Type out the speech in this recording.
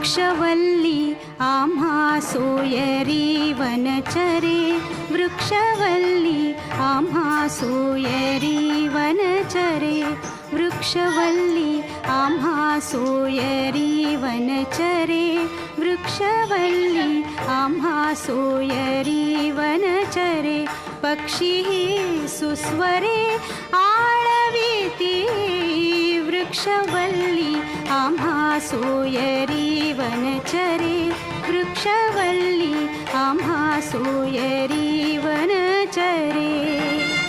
वृक्षवल्ली आम्हा सोयरी वनचरे, वृक्षवल्ली आम्हा सोयरी वनचरे, वृक्षवल्ली आम्हा सोयरी वनचरे, वृक्षवल्ली आम्हा सोयरी वनचरे. पक्षी सुस्वरे आळविती, वृक्षवल्ली आम्हा सोयरी वनचरे, वृक्षवल्ली आम्हा सोयरी वनचरे.